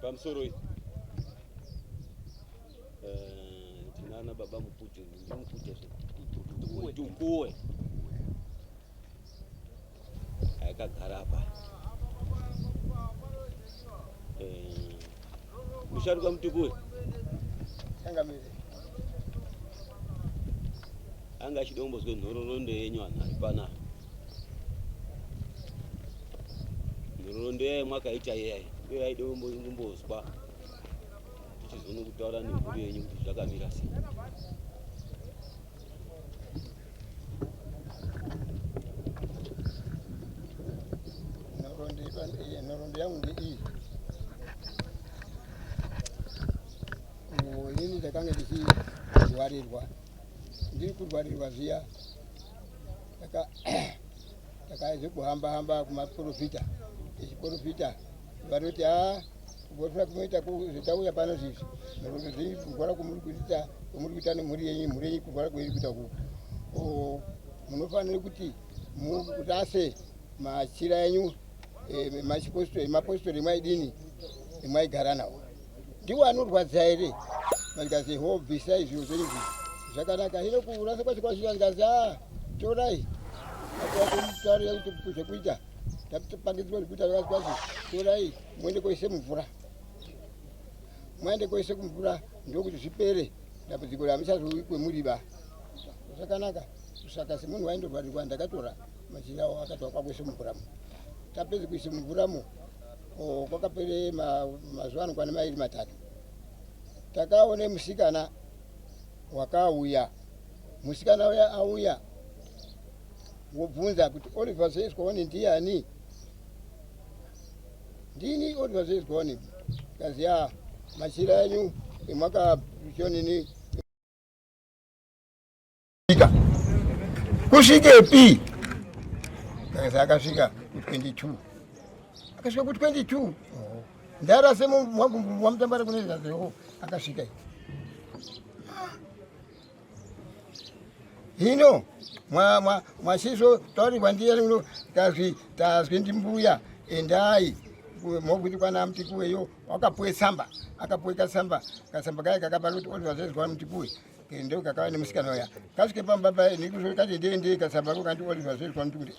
Pamsoro tinana baba mupute tukuwe akagara apa musharuka mutukuwe anga chidombozwe nhororondo yenyu anhu ari pana nhororondo yaye mwakaita yeye iyo yaide kumbozwa tichizono kutaura nemhuri yenyu kuti zvakamira sei. Nhororondo yangu ndii ini ndakanga ndichirwarirwa ndiri kurwarirwa zviya takaize kuhamba kumaprofita echiprofita varoti kuprofita kunoita zvitauya pano zvizvi nhoroondo dziri kurwara kwomuri kuita nemhuri yenyu kurwara kwairi kuita kuku munofanira kuti murase machira enyu mapositori mwaidini mwaigara nawo ndiwo anorwadza here ndikazi ho bvisa izvo zvenyu zvakanaka hino kurasa kwacho kwasvika ndikazi torai taurira kuti zvekuita tapangidzwa zvekuita zvakati torai muende koise mumvura mwaende koise kumvura ndokuti zvipere dambudziko ramichazouyi kwemuriba zvakanaka. Saka semunhu waindorwarirwa ndakatora machira awo akatwa kwakwese mumvuramo tapedze kuise mumvuramo kwakapere mazuva anokwana mairi matatu takaone musikana wakauya musikana uya auya wobvunza kuti Oliver Zezwani ndiani ndini Oliver Zezwani kazi machira enyu emwakachonini kusvikepi kazi akasvika ku22 akasvika ku22 ndarase wamutambara kunezazeo akasvika hino mwashizo taurirwa ndiye uno kazi tazwi ndimbuya endai mokuti kwana mtikuweyo wakapuwe tsamba akapuwe kasamba kaya kakabara kuti Oliver Zezwani mtikuwe ndio kakawa nemusikana uya kasvike pambaba nikuzokati ndende kasamba kokanti Oliver Zezwani mtikuwe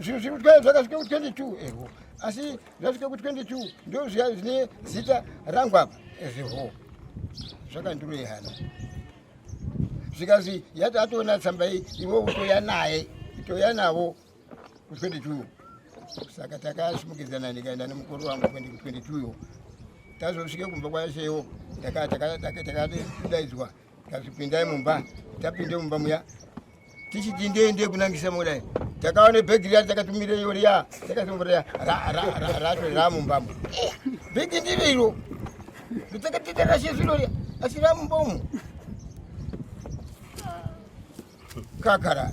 zviri kutwaya zvakasvike ku22 asi zvasvike ku22 ndio zvine zita rangu apa ezvo zvakandirehana zvikazi yati atoona tsamba iyi iwe utoya navo ku22 saka takasumukidzana ndikaenda nemukuru wangu kuende ku22 yo tazosvike kumba kwasheyo takadaidzwa tikazvipindai mumba tapinde mumba muya tichiti ndende kunangisa mudai takaone bhegi riya takatumireyo riya takasimbura racho ramumbamo bhegi ndiro iro takatitarashe zviro riya asi ramumbomo kakara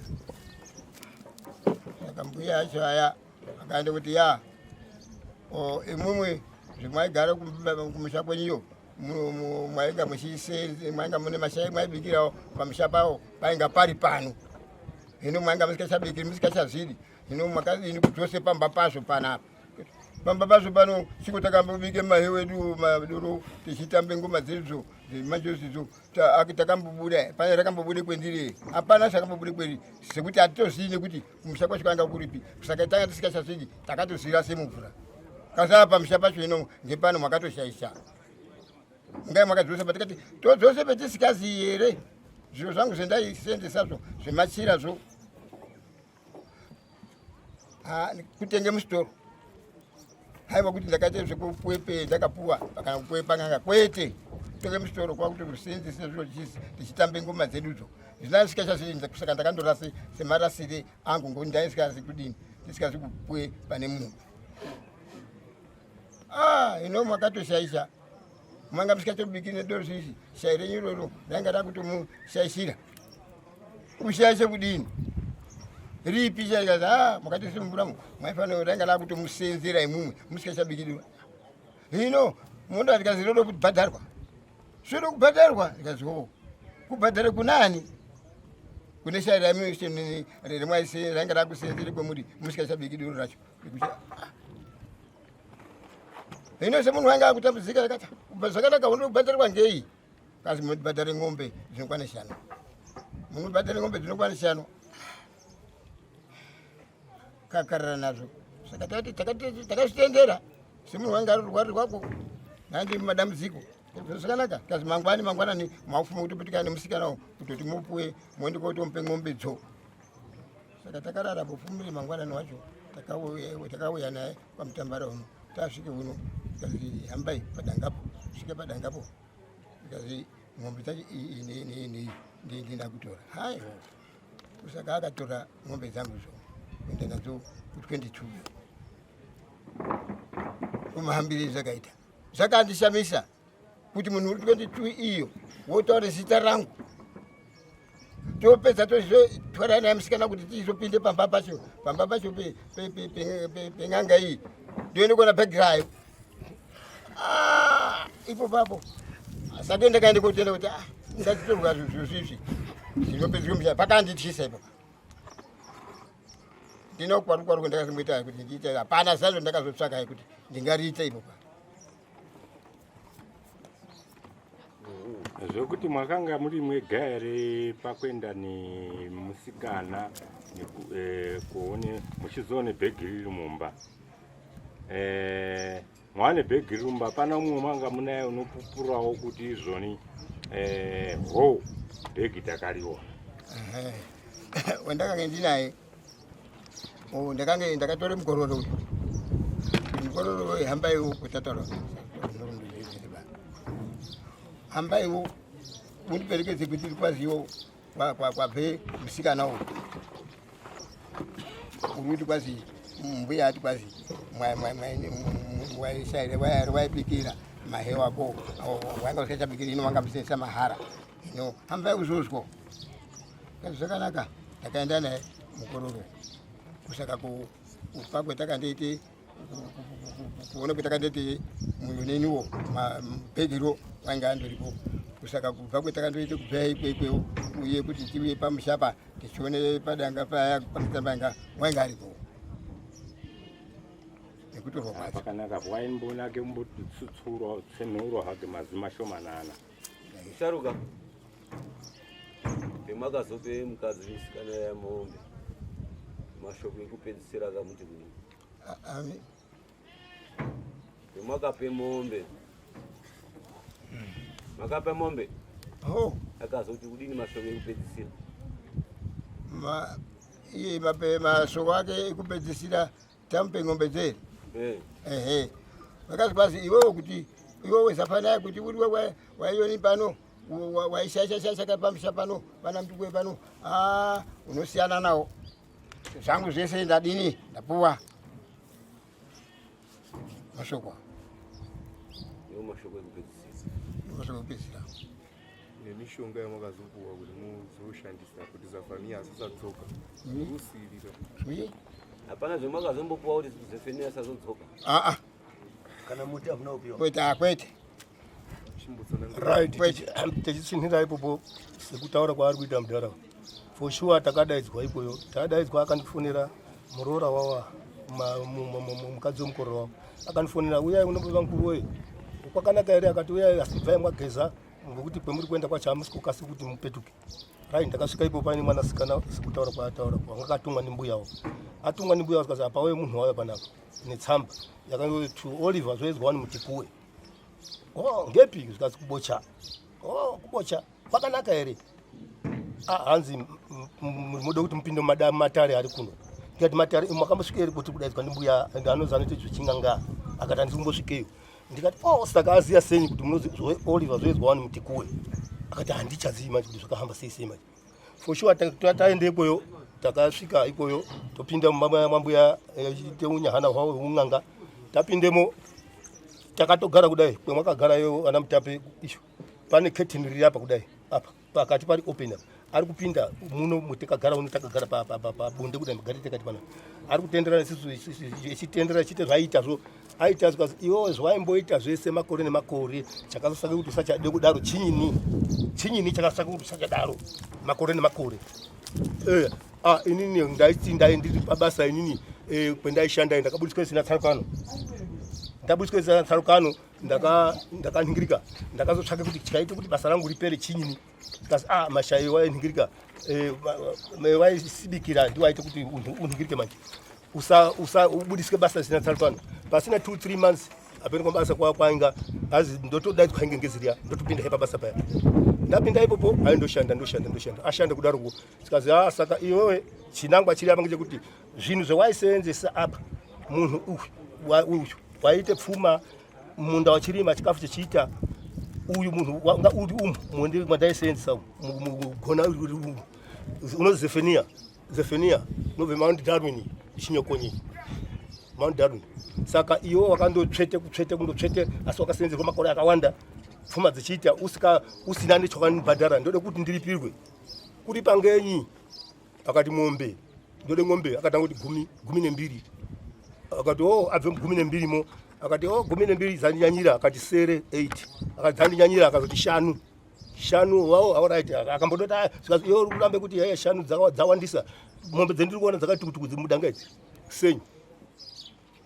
saka mbuya acho aya akaende kuti imwimwe zvimwaigara kumusha kwenyuyo mwainga mwainga mune mashai mwaibikirawo pamusha pawo painga pari pano hino mwainga musikachabikiri musikachazvidi hino mwakadini kudzose pamba pazvo panapa pamba pazvo pano chiko takambobike mahewu edu madoro tichitambe ngoma dzedzo dzemajozidzo takambobuda pane rakambobude kwendiri hapana zvakambobude kweri sekuti hatitozivi nekuti kumusha kwacho kwanga kuripi saka tanga tisikachazvidi takatozira semumvura kasava pamusha pacho ino ngepano mwakatoshaisha ngai mwakadzosa patikati todzose petisikazivi here zviro zvangu zvendaisenzesazvo zvemachirazvo kutenge musitoro haiwa kuti ndakaite zvekupuepe ndakapuwa kana kupuepa nganga kwete tenge musitoro kwakuti rusenzese zviro tichitambe ngoma dzedudzo zvinasvikachazviinza kusaka ndakandorase semarasire angu ngoti ndaisikazi kudini tisikazi kupue pane munhu ino mwakatoshaisha mwanga musikatobiki nedoro zvizi shai renyu iroro rainga rakutomushaishira kushaishe kudini ripi chaikazi mwakatise mumvuramo mwaifanira rainga rakutomusenzera imwimwe musikachabikidwa hino mundu tikazi rodo kubhadharwa zvodo kubhadharwa tikazi kubhadhara kunani kune shai remwaise rainga rakusenzere kwemuri musikachabikidwa racho Hino semunhu wanga akutambudzika akati zvakanaka unobhadharirwa ngei kazi munobhadhare ng'ombe dzinokwana 5 munobhadhare ng'ombe dzinokwana 5 kakarara nazvo saka takazvitendera semunhu wanga ari rwari rwako nange madambudziko zvakanaka kazi mangwanani maufuma kutopetukana nemusikana kutoti mupuwe muende kotomupe ng'ombe dzo saka takarara bofumire mangwanani wacho takauya naye pamutambara uno tasvike uno kazi hambai padangapo svike padangapo kazi ng'ombe dzacho ndinda kutora hai kusaka akatora ng'ombe dzangu zo kuenda nadzo ku22 kumahambire zvakaita zvakandishamisa kuti munhu uri 22 iyo wotaura zita rangu topedza tozotwara naye musikana kuti tizopinde pamba pacho peng'anga iyi ndoende kuona bhegirayo ipo papo saka ndakaende kotenda kuti ndatitorwa zvizvi zvinopedziswe mushaya pakandityisa ipo ndina kukwarukwaruko ndakazomboita kuti ndiite hapana zazvo ndakazotsvaka kuti ndingariita ipo pa zvokuti mwakanga muri mwega here pakuenda nemusikana kuone muchizoone bhegi riri mumba mwane bhegi riri mumba pana mumwe manga munaye unopupurawo kuti izvoni bhegi takariona wandakange ndinaye ndakatore mukororo hambaiwo kutataura hambaiwo mundiperekedze kuti kwaziwo kwabve musikana uyu uri kwazi mbuya ati kwazi waibikira mahe wako wanga usichabikira ino wanga musesa mahara ino hambai kuzozwa kazi zvakanaka takaenda naye mukororo kusaka kupa kwetakandoite kuona kwetakandoite muyoneniwo bhegiro wanga andoripo kusaka kubva kwetakandoite kubva ikweikwewo uye kuti tiuye pamushapa tichione padanga paya pakutambanga wanga aripo nekutorwa kwacho pakanaka waimbonake mumbotsutsura tsenhuro hake mazi mashomanana sharuka pemakazope mukadzi musikana yamombe mashoko ekupedzisira akamuti kuni pemakape mombe makape mombe akazoti kudini mashoko ekupedzisira iye mashoko ake ekupedzisira tamupe ng'ombe dzeri vakazi kwazi iwewo kuti iwewe zafanaya kuti uriwe waiyoni pano waishashashashaka pamusha pano pana mtukwe pano unosiyana nawo zvangu zvese ndadini ndapuwa mashoko ekupedzisira nemishonga yamakazopuwa kuti muzoshandisa kuti zafaniya asisatsoka usirira hapana zvemakazombopuwa kuti zefenia asazodzoka kana muti hamuna kupiwa kwete akwete right tichitsinhira ipopo sekutaura kwaari kuita mudharaunda for sure takadaidzwa ipoyo takadaidzwa akandifonera muroora wawa mukadzi wemukororo wavo akandifonera uyai unomboiva mukuru weye kwakanaka here akati uyai asi bvai mwageza ngokuti kwemuri kuenda kwacho hamusi kukasi kuti mupetuke rai ndakasvika ipo paine mwanasikana sekutaura kwaataura wanga akatumwa nembuya wavo atumwa nembuya wavo zikazi apa weye munhu wauya panapa netsamba yakange to Oliver zvoedzwa wani mutikuwe ngepi zikazi kubocha kubocha kwakanaka here hanzi muda kuti mupinde mumatare ari kuno ndikati matare makambosvika here kuti kudaidzwa ndimbuya ende anozi anoite zvichinganga akati handisi kumbosvikeyo ndikati saka aziya senyi kuti munozi Oliver zvoedzwa wani mutikuwe akati handichazivi manje kuti zvakahamba sei sei manje for sure taende ikweyo takasvika ikweyo topinda mumambuya achiite unyahana hwavo hweung'anga tapindemo takatogara kudai kwemwakagarayo ana mutape isho pane curtain riri apa kudai apa pakati pari open apa ari kupinda muno mutakagara uno takagara pabonde kudai magari takati pana ari kutendera nesisu echitendera echite zvaita zvo aita zikazi iwo zvaimboita zvese makore nemakore chakasaka kuti usachade kudaro chinyini chakasaka kuti usachadaro makore nemakore inini ndaiti ndiri pabasa inini kwendaishanda ndakabudiswa zina tsarukano ndabudiswa tsarukano ndakaningirika ndakazotsvake kuti chaite kuti basa rangu ripere chinyini kasi mashayi wainingirika waisibikira ndiwo aite kuti uningirike manje ubudisike basa risina tsarukano pasina 2-3 months apeni kwabasa kwainga azi ndotodaidzwa inge ngeziriya ndotopinda hepa basa paya ndapinda ipopo aindoshanda ashanda kudaroko sikazi saka iwewe chinangwa chiri apa ngechekuti zvinhu zvawaisenzesa apa munhu uyu waite pfuma munda wachirima chikafu chechiita uyu munhu wanga uri mundi mwandaisenzesa mugona unozi Zephania nobve Mount Darwin chinyokonyi Mount Darwin saka iwo wakandotsvete kundotsvete asi wakasenzerwa makore akawanda pfuma dzichiita usina nechokanibhadhara ndode kuti ndiripirwe kuri pangenyi akati mombe ndode ng'ombe akatanga kuti 12 akati abve 12 mo akati 12 dzandinyanyira akati sere 8 akati dzandinyanyira akazoti 5 wao alright akambodota sikazi iyo kurambe kuti yeye 5 dzawandisa mombe dzendiri kuona dzakati kuti mudanga idzi senyi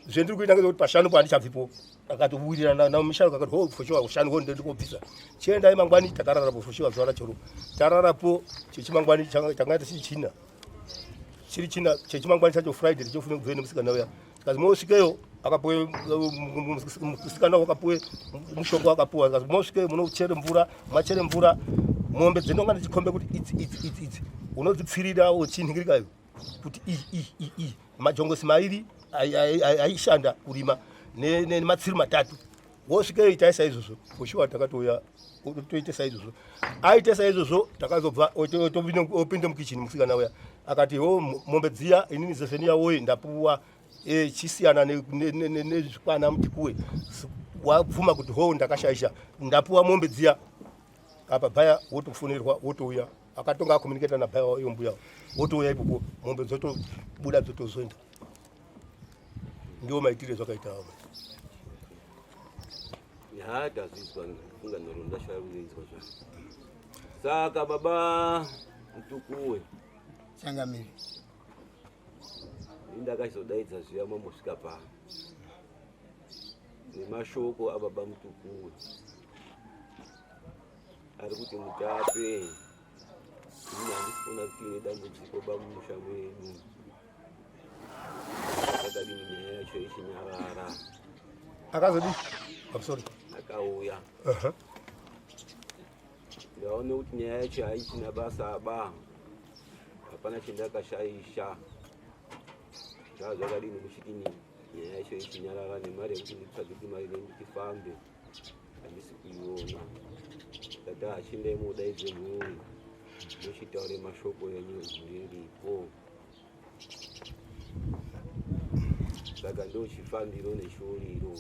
zvendiri kuita ngezvekuti pashanu pandichabvipo akatowirira na mishalo akati foshiwa ushanu ho ndikobvisa chienda imangwani takararapo foshiwa zvara choro tararapo chechimangwani changaita chichina chiri china chechimangwani chacho Friday chofuna kubvena musikana uya kazi mosvikeyo akapuwe musikana wakapuwe mushonga wakapuwa kazi mosvikeyo munochere mvura machere mvura mombe dzinongana chikombe kuti idzi unodzipfirira uchinhingirikayo kuti i majongosi mairi aishanda kurima nematsiri 3 wosvikeyo itaisa izvozvo foshiwa takatoya toitesa izvozvo aitesa izvozvo takazobva opinde mukichini musikana uya akati mombe dziya inini Zephania woye ndapuwa chisiyana nezvikwana mutikuwe wabvuma kuti ndakashaisha ndapuwa mombe dziya apa bhaya wotofunerwa wotouya akatonga akomuniketa nabhaya wayo mbuya wotouya ipopo mombe dzotobuda dzotozoenda ndiwo maitire zvakaita avo ndazvizwa funga nhoro ndashaya kuizwa zva saka baba mutukuwe changamiri ndakazodaidza zviya mambosvika pano nemashoko ababa mutukuwe ari kuti mutape ini handifuna kuti ine dambudziko bamusha mwenyu akadini nyaya yacho ichinyarara akazodi sorry akauya ndaone kuti nyaya yacho haichina basa aba hapana chendakashaisha zvazvakadini muchidini nyaya yacho ichinyarara nemari yekuti nditsvage kuti mari nendifambe handisi kuiona tata hachindai mudaidze mhuri muchitaure mashoko enyu riripo saka ndochifambiro neshoriro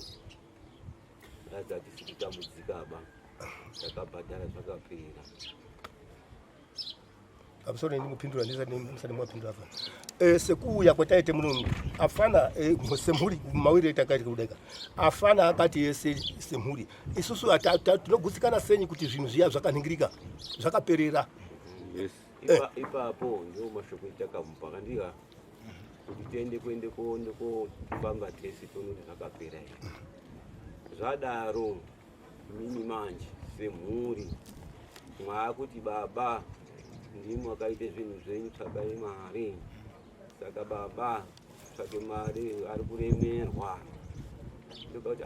radza hatisi kutambudzikaba takabhadhara zvakapera abusore ndimupindura ndisati mwapindura afa sekuuya kwataite muno afana semhuri mawiri takaita kudeka afana akati yese semhuri isusu tinogutsikana senyi kuti zvinhu zviya zvakaningirika zvakaperera ipapo ndio mashoko etakamupa kandika kuti tiende kofamba tese toone kuti zvakapera here zvadaro mini manje semhuri mwakuti baba ndimo akaite zvinhu zvenyu tsvakai mari saka baba tsvake mari ari kuremerwa ndokati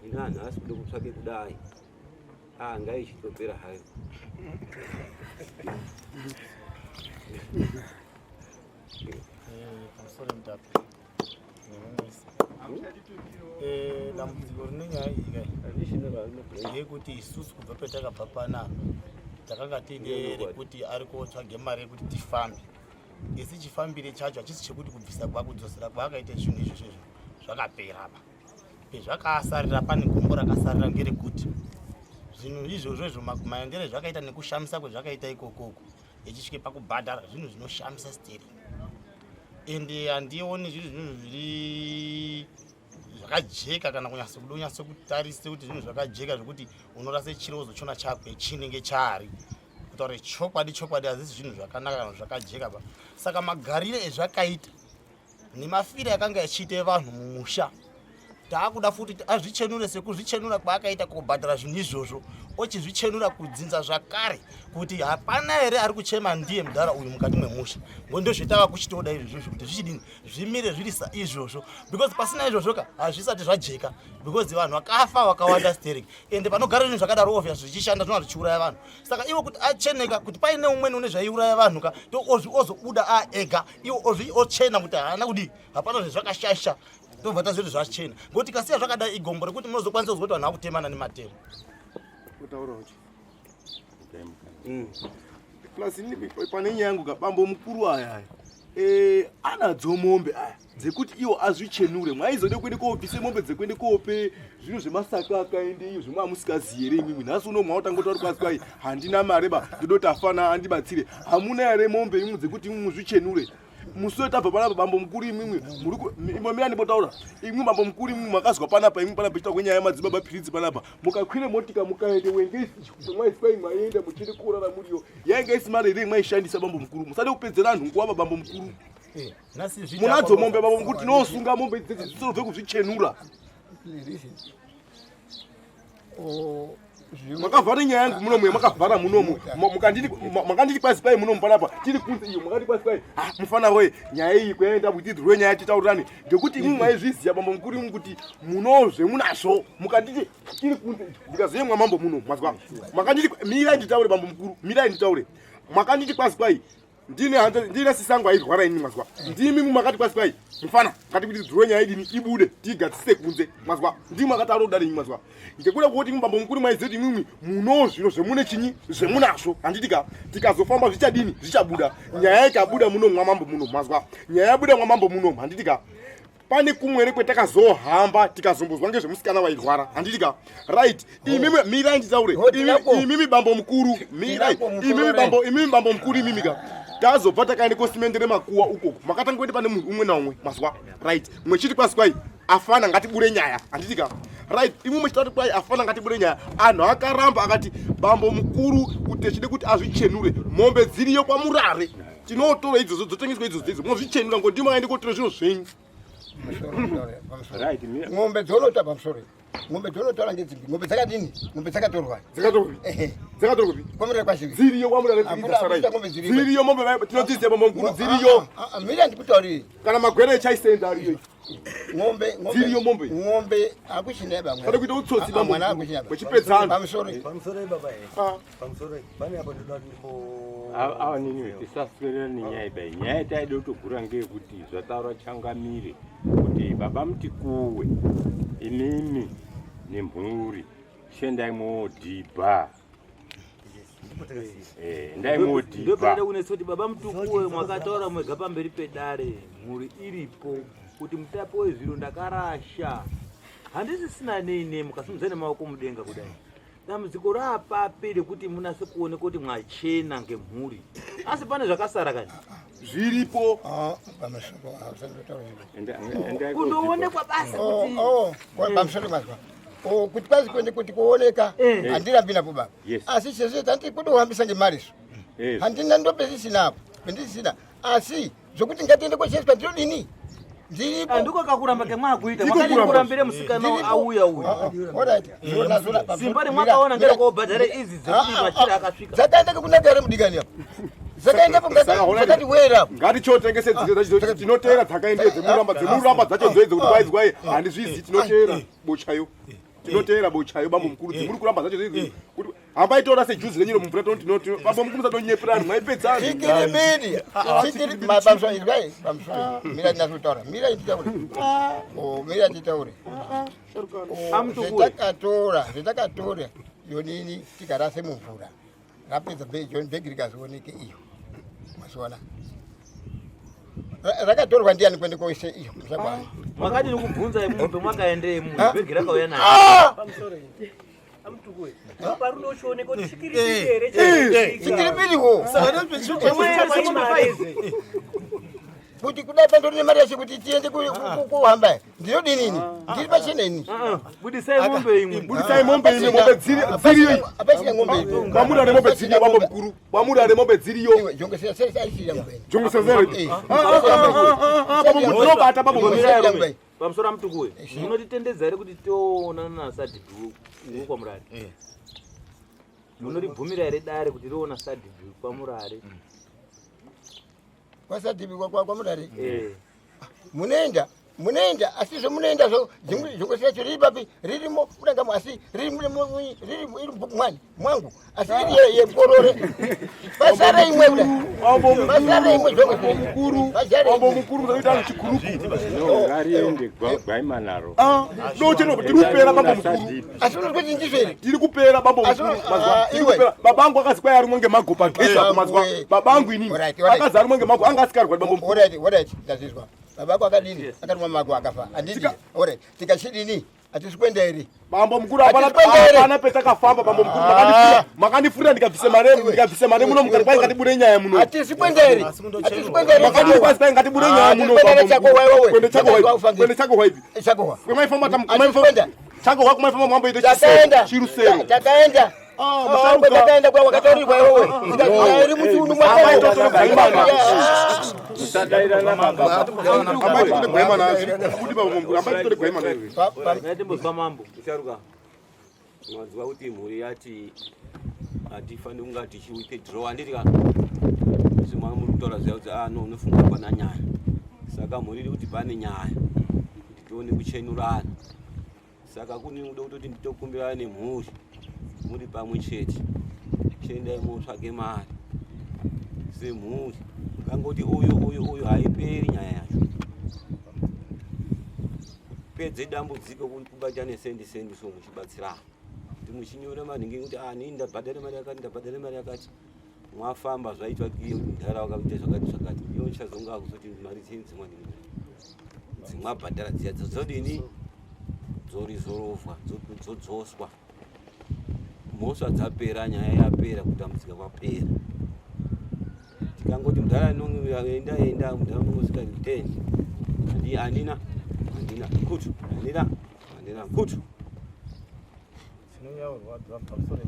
ina nhasi kude kutsvake kudai ngaichitopera hayo pamusoro mutape nemumwisi dambudziko rine nyaya iyi kai yekuti isusu kubva petakabva panapa takanga tiine rekuti ari kotsvage mari yekuti tifambe isi chifambire chacho hachisi chekuti kubvisa kwakudzosera kwaakaita zvinhu izvozvo zvakapera pa pezvakasarira pane gombo rakasarira ngerekuti zvinhu izvozvo maendere zvakaita nekushamisa kwezvakaita ikokoko echisvike pakubhadhara zvinhu zvinoshamisa steri ende handioni zvinhu zviri zvakajeka kana kunyatso kutarisa kuti zvinhu zvakajeka zvokuti unorasa chirozo chona chakwe chinenge chari kutaura chokwadi hazisi zvinhu zvakanaka kana zvakajeka pa saka magarire ezvakaita nemafire akanga achiita vanhu mumusha taakuda futi azvichenure sekuzvichenura kwaakaita kubhadhara zvinhu izvozvo ochizvichenura kudzinza zvakare kuti hapana here ari kuchema ndiye mudhara uyu mukati memusha ndozvetava kuchitoda izvozvo kuti zvichidini zvimire zviri izvozvo because pasina izvozvo ka hazvisati zvajeka because vanhu vakafa vakawanda stereki ende panogara zvinhu zvakadaro ovhia zvichishanda zvinova zvichiuraya vanhu saka ivo kuti acheneka kuti paine umweni une zvaiuraya vanhu ka ozobuda aega iwo ochena kuti haana kudi hapana zvezvakashasha tobva tazviri zvachena ngokuti kasiya zvakadai igombo rekuti munozokwanisa kuzoti vanhu vakutemana nematemo utaura uchi plus pane nyaya yangu kabambo mukuru aya anadzo mombe aya dzekuti iwo azvichenure mwaizode kuende koobvise mombe dzekuende koope zvinhu zvemasaka akaende iyo zvimwe amusikaziyi here imwimwi nhasi uno mwautangoti kwasi kwai handina mare ba ndodoti afana andibatsire hamuna here mombe imwe dzekuti imwe muzvichenure musotabva panapa bambo mukuru imwimwi mirani potaura imwi bambo mukuru imwi makazwa panapa imwi panapa chita kwenyaya yamadzibaba piridzi panapa mukakwire motika mukaende wenge mwaiswai mwaenda muchiri kurara muriyo yainge isi mari here mwaishandisa bambo mukuru musade kupedzera anhu nguwava bambo mukuru munadzo mombe bambo mukuru tinosunga mombe dzedzi dzisorobve kuzvichenura makavhara nyaya yangu munomu yamakavhara munomu makanditi kwasi kwai munomu panapa tiri kunze iyo makanditi kwasi kwai mufana we nyaya iyi kwaenda kutidzirwe nyaya titaurirane ngekuti imwe mwaizviziya bambo mukuru imwe kuti munozve munazvo mukanditi tiri kunze ndikaziye mwamambo munomu mazwa makanditi mirai nditaure bambo mukuru mirai nditaure makanditi kwasi kwai ndine sisangu airwara ini mazwa ndimi makati kwasi kwai mufana ngatikuti nyaya idini ibude tigadzise kunze mazwa ndimi makati arodani ini mazwa ngekuda kuti mbambo mukuru mwaizeti imwimwi muno zviro zvemune chinyi zvemunazvo handitika tikazofamba zvichadini zvichabuda nyaya ikabuda muno mwamambo muno mazwa nyaya yabuda mwamambo muno handitika pane kumwere kwetakazohamba tikazombozwa ngezvemusikana wairwara handitika right imimi mirai nditaure imimi bambo mukuru mirai imimi bambo mukuru imimika tazobva takaende kosimendere makuwa ukoko makatangoende pane munhu umwe naumwe mazwa right mwechiti kwasi kwai afana ngatibure nyaya handitika right imwe mwechitatu kwai afana ngatibure nyaya anhu akaramba akati bambo mukuru kuti echide kuti azvichenure mombe dziriyo kwamurare tinotora idzodzo dzotengeswa idzodzo mozvichenura ngoti ndimo aende kotora zviro zvenyu ng'ombe dzonota pamusoro ng'ombe dzonotora ngedzipi ng'ombe dzakadini ng'ombe dzakatorwa dzakatorwa kwamurare kwazvivi dziriyo kwamurare dziriyo mombe tinodziziya bambo mukuru dziriyo miri andikutauriri kana magwere echaisenda ariyo ng'ombe akuchina bamwe kada kuita utsotsi bambo mwana akuchina wechipedzana pamusoro pamusoro pane apo ndoda awa nini tisaswera nenyaya idai nyaya taida kutogura ngeyekuti zvataura changamire kuti baba mutikuwe inini nemhuri shendai modhibha ndai modhibha ndopada kunesa kuti baba mutukuwe mwakataura mwega pamberi pedare mhuri iripo kuti mutape wezviro ndakarasha handisisina neine mukasimudzai nemaoko mudenga kudai dambudziko rapape rekuti munase kuone kuti mwachena ngemhuri asi pane zvakasara kani zviripo kundoonekwa basa pamusoro mazwa kuti kwazi kuende kuti kuoneka handirambi napo baba asi chezvo tandiri kudohambisa ngemariso handina ndopezisinapo pendisina asi zvokuti ngatiende kocheswa ndinodini dziripo ndiko kakuramba kemwakuita mwakandikurambire musikana auya uyu simba remwakaona ngerekobhadhare izi dzekuti machira akasvika dzakaenda kekunaka here mudikani apo dzakaendapo dzakati wera ngatichotengese dziro tinotera dzakaende dzemuramba dzacho dzoedze kuti kwaizi kwai handizvizi tinotera bochayo tinotera bochayo bambo mukuru dzimuri kuramba dzacho dzoedze kuti hambai tora sejuzi renyiro mumvura tonoti bambo mukuru sadonyepera mwaipedza sikiribidi pamusoro izvai pamusoro mira ndinazvotaura mira ititaure mira titaure zvetakatora yonini tikarase mumvura rapedza bhegi rikazooneke iyo mazuwana rakatorwa ndiani kwende koise iyo mwakadini kubvunza imumbe mwakaendei munhu bhegi rakauya nayo amutukuwe parunoshone kuti sikiribiriwo kuti kudai pandori nemari yacho kuti tiende kuhamba ndinodinini ndiri pacheneni budisai mombe imwe budisai mombe imwe mombe dziriyo apachina ng'ombe imwe kwamurare mombe dziriyo bambo mukuru kwamurare mombe dziriyo jongoseaisira ng'ombe jongosezere bambo mukuru nobata bambo mukuru pamusoro Mtukuwe munotitendedza here kuti toonana nasadhigu kwamurare munoribvumira here dare kuti riona sadhigu kwamurare kwasadhigu kwamurare munoenda asi zvomunoenda zvo zvokosiracho riri papi ririmo kudangamo asi riri mwani mwangu asi iri yekorore basara imwe basara imwe mukuru unoita muchigurupu ngariende gwaimanaro ndocheno tiri kupera bambo mukuru asi unoti ndizvo here tiri kupera bambo mukuru babangu akazi kwai arimwe ngemagopa gesha mazwa babangu inini akazi arimwe ngemago anga asikarwa bambo mukuru alright ndazizwa babako akadini akarimwa mago akafa anditi alright tikachidini atisikwenda here bambo mukuru apana petakafamba bambo mukuru makandifurira ndikabvise mare muno mukati kwai ngatibure nyaya muno atisikwenda here makandiri kwasi kwai ngatibure nyaya muno kwende chako waipi kwemaifamba chako wako maifamba mwambo ito chirusero takaenda takaenda kwa wakatorirwa iwewe iri mutundu mwakatimbozwa mambo Sharuka mwadziwa kuti mhuri yati hatifaniri kunga tichiite draw handiti ka zvimwe murikutaura ziya kuti no unofunga pana nyaya saka mhuri iri kuti pane nyaya kuti tione kuchenurana saka kuni uda kutoti nditokumbirana nemhuri muri pamwe chete chiendai motsvake mari semhuri kangoti uyu haiperi nyaya yacho pedze dambudziko kubata nesendi so muchibatsirana kuti muchinyora manhingi kuti nii ndabhadhare mari yakati mwafamba zvaitwa kiyo ntaraunda kakuita zvakati iyo chazonga kuzoti mari dzenyu dzimwabhadhara dziya dzodini dzorizorofwa dzodzoswa mhosva dzapera nyaya yapera kutambudzika kwapera tikangoti mudhara enda mudhara unosvika 10 handina kutu handina kutu chinonyaurwadza pamusoro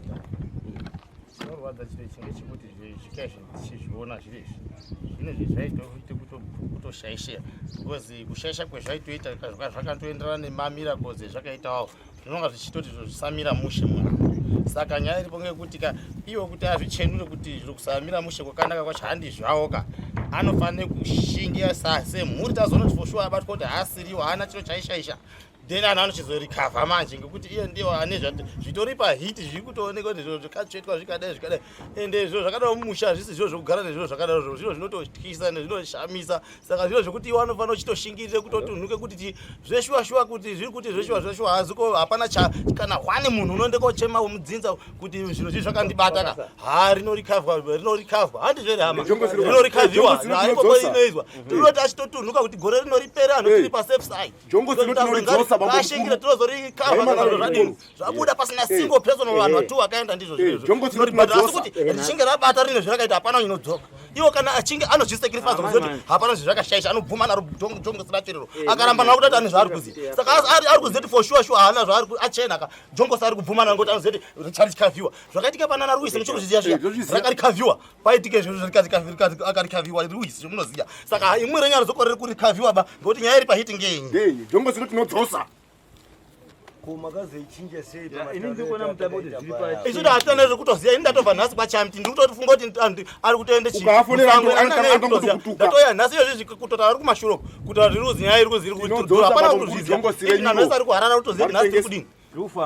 chinorwadza chiro chinge chekuti zvikazvi tichizviona zviri izvi zvinezvi zvaitwa kutoshaishira because kushaisha kwezvaitoita zvakandoenderana nemamiracles ezvakaitawo zvinonga zvichitoti zvisamira mushe munhu saka nyaya iripo ngekuti iwo kuti azvichenure kuti zviri kusamira mushe kwakanaka kwacho handi zvavo anofanira kushingira semhuri tazonoti for sure abatwa kuti haasiriwo haana chiro chaishaisha then anhu anochizorikavha manje ngekuti iye ndiwo ane zvitori pahiti zviri kutooneka kuti zviro zvakatsvetwa zvikadai ende zviro zvakadaro mumusha zvisi zviro zvokugara nezviro zvakadaro zviro zvinototyisa nezvinoshamisa saka zviro zvokuti iwo anofanira uchitoshingirire kutotunhuke kuti zveshuwa kuti zviri kuti zveshuwa haziko hapana kana hwane munhu unoende kochema womudzinza kuti zviro zvi zvakandibata rinorikavwa handizvere hama rinorikavhiwa haripo inoizwa tinoti achitotunhuka kuti gore rinoripera anhu tiri pasafe side ashingira tinozorikavha zvadini zvabuda pasina single personal vanhu vatu vakaenda ndizvo asi kuti richinge rabata rine zvirakaita hapana inodzoka iwo kana achinge anozvisacrifice kuzoti hapana zvakashaisha anobvuma naro jongosi racho akaramba nawo kuti ane zvaari kuziva saka ari kuzoti for sure haana zvaari achena jongosi ari kubvuma naro ngoti anozoti richarikavhiwa zvakaitika pana naruisi muchikuziya rakarikavhiwa paitike izvozvo akarikavhiwa ruisi zvomunoziya saka imwe renyaya zokorere kurikavhiwa ba ngekuti nyaya iri pahiti ngei jongosi tinodzosa isu hatana zvekutoziya ini ndatobva nhasi kwachamti ndiri kutotifunga kuti ari kutoende ndatoya nhasi izvozvi kutota ari kumashuro kutaura kuti ruzi nyaya iri kuziri hapana kutozviziyanhasi ari kuharara kutoziya nhasi tiri kudini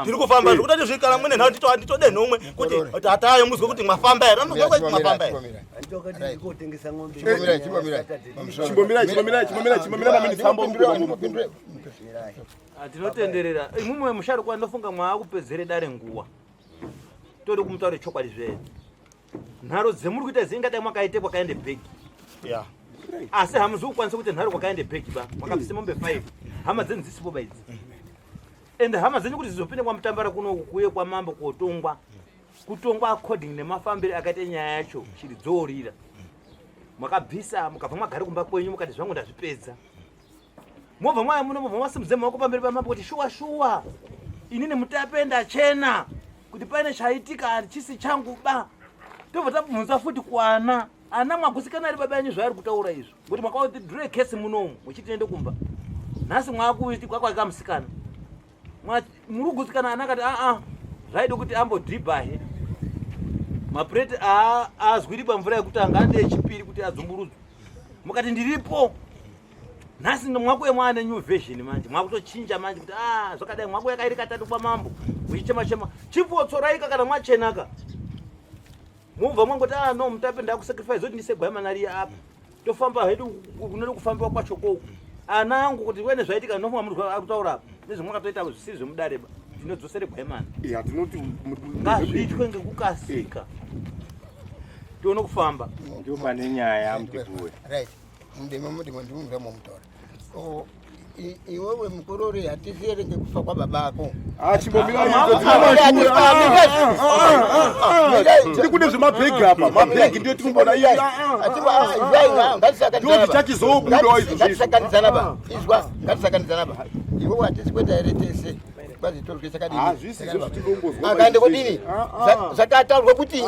tiri kufamba zvekutati zvikana mwene nhau nditode nhomwe kuti hatayo muzwe kuti mwafamba here anoziva kuti mwafamba here tinotenderera imumwe musharukwa ndofunga mwaakupedzere dare nguwa todi kumutaure chokwadi zvenyu nharo dzemuri kuita zingadai mwakaite kwakaende bhegi asi hamuzi kukwanisa kuti nharo kwakaende bhegi ba mwakabvise mombe 5 hama dzenyu dzisipo baidzi ende hama dzenyu kuti zizopinde kwamutambara kuno kuye kwamambo kutongwa according nemafambiro akaite nyaya yacho shiri dzoorira mwakabvisa mukabva mwagare kumba kwenyu mukati zvangu ndazvipedza mobva mwaya muno mobva mwasimudze maoko pamberi pamambo kuti shuwa inini mutape ndachena kuti paine chaitika hachisi changu ba tobva tabvunza futi kuana ana mwagusikana ari baba yanyu zvaari kutaura izvo kuti mwakauti dhure kesi munomu muchitiende kumba nhasi mwakuiti kwakwaika musikana muri kugutsikana anakati zvaide kuti ambodhibhahe mapureti azwiripa mvura yekuti angade chipiri kuti adzumburudzwe mukati ndiripo nhasi mwakuye mwaane new version manje mwakutochinja manje kuti zvakadai mwakuye kairi katatu kwamambo uchichema-chema chipotsoraika kana mwachenaka mubva mwangoti no mutape ndakusacrifice zoti ndisegwaimanariya apa tofamba hedu kunode kufambiwa kwachokoku ana angu kuti wene zvaitika nofuma munhu akutaura apa nezvemwakatoita zvisiri zvemudareba tinodzosere gwaimana ngazviitwe ngekukasika tione kufamba ndio pane nyaya mutikuwe right ndimomudimondimumvira momutora iwewe mukorori hatisiere ngekufa kwababako kune zvemabhegi apa mabhegi ndio tinombona ngatisakanizanaba izwa ngatisakanizanaba iwewe hatisi kweta here tese akaende kudini zvakataurwa kuti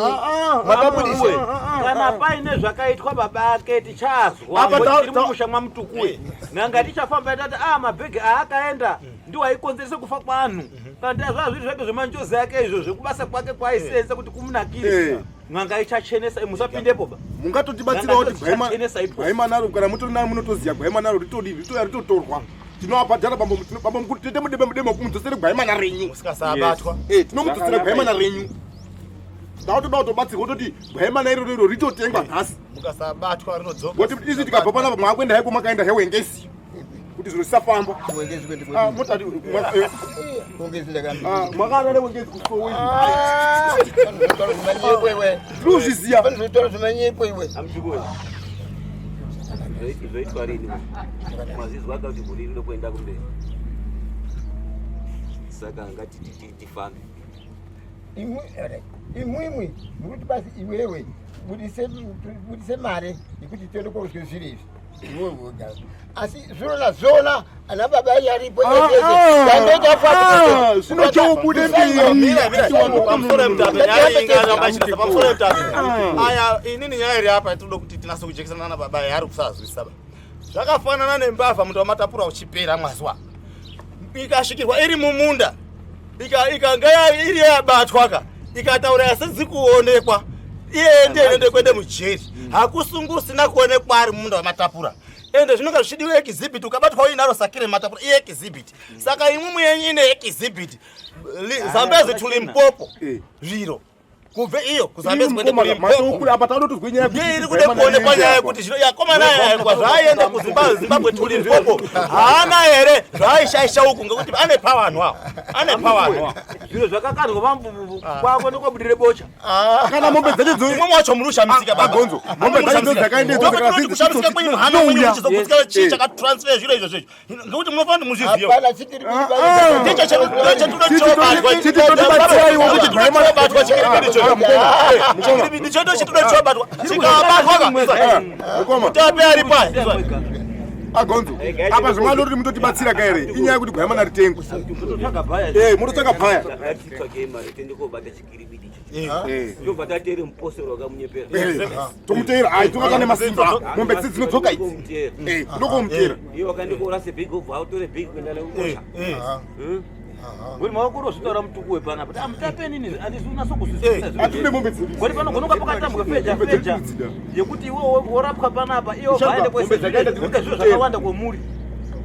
makabudise kana paine zvakaitwa babake tichazwa tiri mumusha mwamutukuwe nanga tichafamba tati mabhegi aakaenda ndiwo aikonzerese kufa kwanhu kana zvazviri zvake zvemanjozi ake izvo zvekubasa kwake kwaaisenza kuti kumunakire nganga ichachenesa musapindepo ba mungatotibatsira kuti gwaimanaro kana mutori nayo munotoziya gwaimanaro ritotorwa tinovabhadhara bambo mukuti tete mudema kumudzosere gwaimana renyu musikasabatwa tinomudzosera gwaimana renyu ndaotoda kutobatsirwa toti gwaimana iroriro ritotengwa nhasi mukasabatwa rinodzoka kuti isi tikabva panapa mwakuenda haiko makaenda hewengezi kuti zviro zvisafamba mwakaana newengezi kusowezvizviziya zvoitwa rini mazizwa kuti guri rino kuenda kumberi saka ngatiti tifambe imwimwi mukuti basi iwewe budise mare yekuti tiende kouzwe zviro izvi iwewe wogara asi zviro nazvona ana baba yaripo zvinochoubude aya inini nyaya iri apa tinoda kuti tinase kujekesana nana baba yari kusazwisisa zvakafanana nembavha muti wamatapura uchipera mwazwa ikasvikirwa iri mumunda ikanga iri yabatwaka ikataura yasizi kuonekwa iende kwende mujeri hakusungusina kuonekwa ari mumunda wamatapura ende zvinonga zvichidiwa exhibit ukabatwa uinaro sakire matapura exhibit saka imwe muyenyine exhibit zambezi tuli mpopo zviro kubve iyo kuzambezi kwende kulimpopo apa taudotozwe nyaya iri kude kuonekwa nyaya yekuti zviro yakomana yaekwa zvaienda kuzimbabwe tuli mpopo haana here zvaaishaisha uku ngekuti ane pawa anhu awo ane pawa anhu awo zviro zvakakandwa pambuvu kwako ndokobudire bocha kana mombe dzacho imwe mwacho murushamisika bagonzo mombe dzacho dzakaendezoti kushamisika kwenyu muhana mwenyu muchizokutsika chii chakatransfer zviro izvozvo ngekuti munofanira muzviziva ndicho chetinobatwa chikiribidi ndichoto chitinochobatwa chikabatwa mutape ari pai agonzo apa zvimano kuti mutotibatsira kaere inyaya yekuti gwaimana ritengwe mutotsvaga bhaya ndobva tateere muposero wakamunyepera tomuteera ai tokaka nemasimba mombe dzidzi dzinodzoka idzi tokomutera iyo wakandikorase bhigi obva autore bhigi kuenda neukosha ngori mawakuro zvitaura mutukuwe pana kuti mutape nini handisi unaso kuzwisisa atine mombe dzidzi ngori panogonoka pakatambwa feja yekuti iwe worapwa panapa iyo vaende kwesezviro zvakawanda kwomuri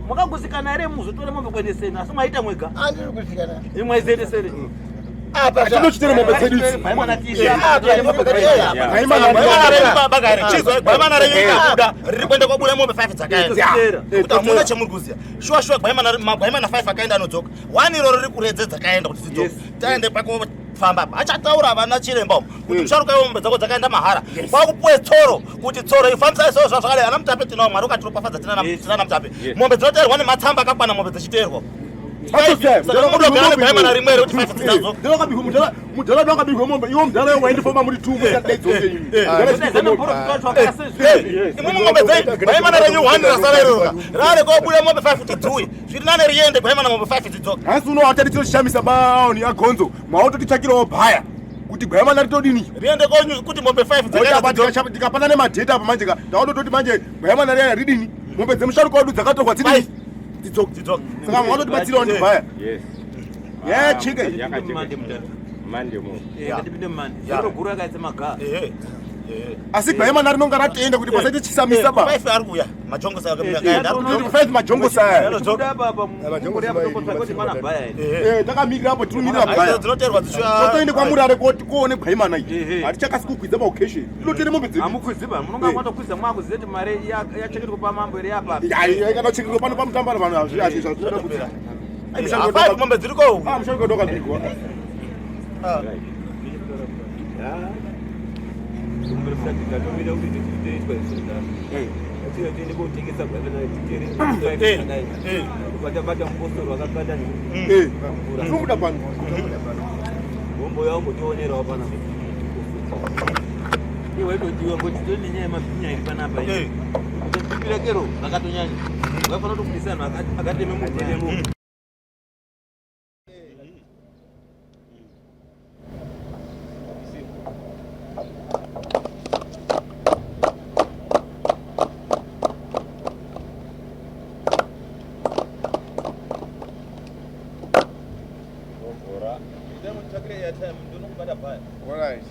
mwakagutsikana here muzotore mombe kuendeseni asi mwaita mwega imwaiziendesere atinochitere mombe dzedu gwaimana renyuikabuda riri kuenda kwabuda mombe 5 dzakaenda kuti hamuna chemuri kuziya shuwa magwaimana 5 akaenda anodzoka 1 iro riri kuredze dzakaenda kuti dzidzoka taende pakofamba apa achataura havana chiremba kuti musharuka yemombe dzako dzakaenda mahara kwakupuwe tsoro kuti tsoro ifambisai soo zvazvakadai ana mutape tinawo mwari ukatiropafadza tinana mutape mombe dzinoteerwa nematsamba akakwana mombe dzichiteerwa mudhara wakabirwa mombe iwo mudhara waindifamba muri 2 imwe mombe gwaimana renyu 1 rasara iroka rare kobuda mombe 5 zviri nane riende gwaimana mombe 5 dzidzoka asi unoatati tinoshamisa baoni agonzo mwautotitsvakirawo bhaya kuti gwaimana ritodini riende konyu kuti mombe 5 tikapana nemadheta apa manje tautototi manje gwaimana riya ridini mombe dzemusharuka wedu dzakatorwa dzidini dzidzoka saka mwanoti batsira ndibaya Yes. yeah chike Mande mo. Yakatipinde mande. Yakagura akaisa magaa. asi gwaima nari nonga ratenda kuti pasaite chisamisa ba 5 ari kuya majongo saka mnakaenda ari kuti 5 majongo saya Kuda baba majongo yapo kuti mana baya. takamira hapo tinomirira baya dzinoterwa totoende kwamurare koone gwaima nai hatichakasikukwidza maoccasion inotende mombe dzedu Amukwiziba munonga mwatokwiza mwakuzeti mare yachengetwa pamambo ere yapa. kana chekero pano pamutambana vanhu hazvizvazvinoda kuti apa mombe dziriko mushango doka dziriko zvinobuda pano Bombo yangu tionerawo pana. Iwe tojiwa ngoti tone nyaya mapinya iri panapa iyi. Kutopira kero akatonyanya. Ngafana tokudisana akateme mugwemo. All right.